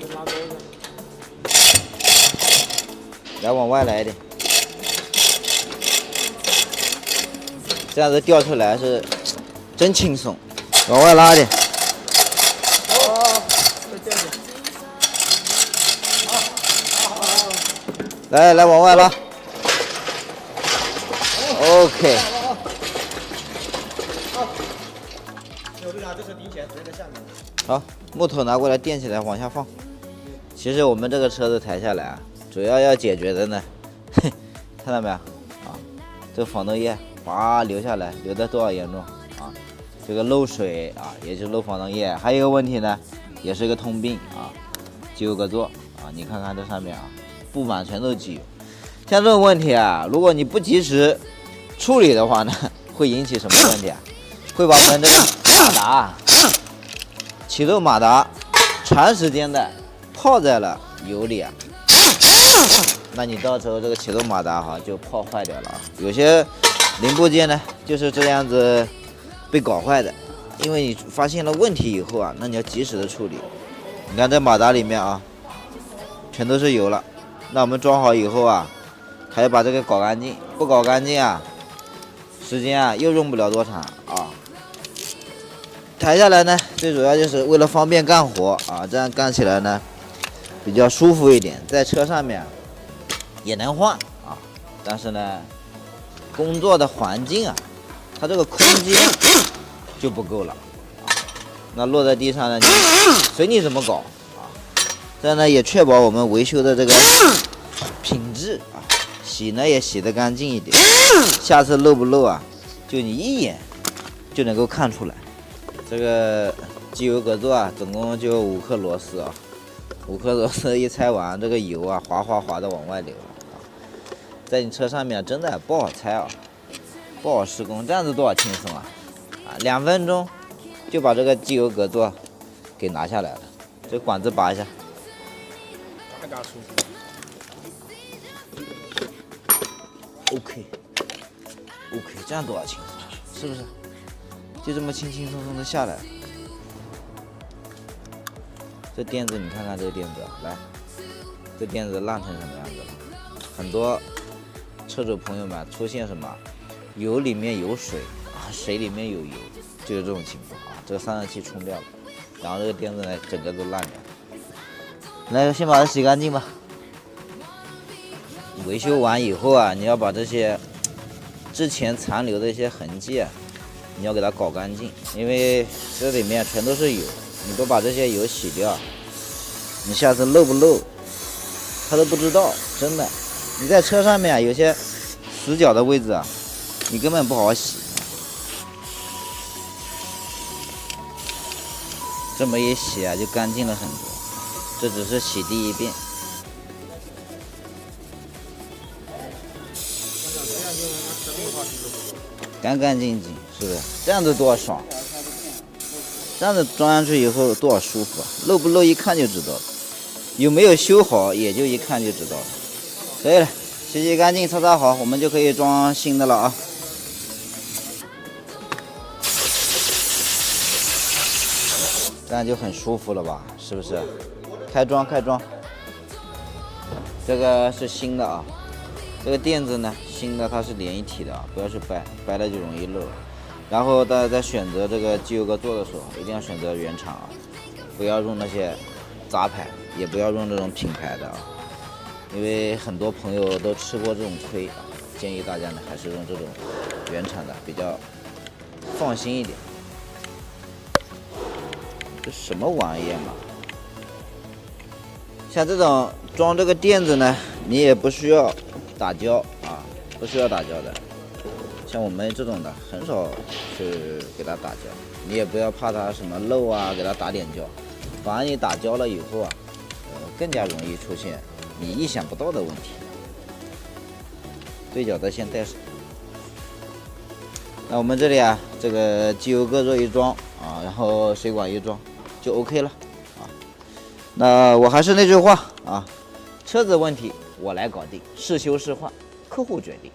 拉钩子。来，往外来一点，这样子掉出来是真轻松。往外拉点。哦，再掉点。来，往外拉。OK。有队长，这车顶起来，直接在下面。好，木头拿过来垫起来，往下放。其实我们这个车子抬下来啊，主要要解决的呢，看到没有啊？这个防冻液哗流下来，流的多少严重啊？这个漏水啊，也是漏防冻液。还有一个问题呢，也是一个通病啊，机油格座啊，你看看这上面啊，布满全都是机油。像这种问题啊，如果你不及时处理的话呢，会引起什么问题啊？会把我们这个马达、启动马达长时间的泡在了油里啊，那你到时候这个启动马达哈就泡坏掉了啊。有些零部件呢就是这样子被搞坏的，因为你发现了问题以后啊，那你要及时的处理。你看这马达里面啊，全都是油了。那我们装好以后啊，还要把这个搞干净，不搞干净啊，时间啊又用不了多长啊。抬下来呢，最主要就是为了方便干活啊，这样干起来呢比较舒服一点，在车上面也能换啊，但是呢，工作的环境啊，它这个空间就不够了啊。那落在地上呢，你随你怎么搞啊，这样呢也确保我们维修的这个品质啊，洗呢也洗得干净一点，下次漏不漏啊，就你一眼就能够看出来。这个机油格座啊，总共就5颗螺丝啊，5颗螺丝一拆完，这个油啊滑的往外流了啊。在你车上面真的不好拆啊，不好施工，这样子多少轻松啊！2分钟就把这个机油格座给拿下来了。这管子拔一下，嘎舒服。OK， 这样多少轻松，是不是？就这么轻轻松松的下来了。这垫子你看看这个垫子，来，这垫子烂成什么样子了？很多车主朋友们出现什么油里面有水啊，水里面有油，就是这种情况啊。这个散热器冲掉了，然后这个垫子呢整个都烂掉了。来，先把它洗干净吧。维修完以后啊，你要把这些之前残留的一些痕迹啊，你要给它搞干净，因为这里面全都是油，你不把这些油洗掉，你下次漏不漏，他都不知道，真的。你在车上面啊，有些死角的位置啊，你根本不好好洗，这么一洗啊，就干净了很多。这只是洗第一遍。干干净净，是不是？这样子多爽！这样子装上去以后多少舒服啊！漏不漏一看就知道了，有没有修好也就一看就知道了。可以了，洗干净，擦好，我们就可以装新的了啊！这样就很舒服了吧？是不是？开装。这个是新的啊，这个垫子呢，新的它是连一体的啊，不要去掰了就容易漏。然后大家在选择这个机油格座的时候，一定要选择原厂啊，不要用那些杂牌，也不要用这种品牌的啊，因为很多朋友都吃过这种亏啊。建议大家呢还是用这种原厂的，比较放心一点。这什么玩意嘛？像这种装这个垫子呢，你也不需要打胶啊，不需要打胶的。像我们这种的很少去给它打胶，你也不要怕它什么漏啊，给它打点胶。反而你打胶了以后啊，更加容易出现你意想不到的问题。对角的先带上。那我们这里啊，这个机油格座一装啊，然后水管一装就 OK 了啊。那我还是那句话啊，车子问题我来搞定，是修是换客户决定。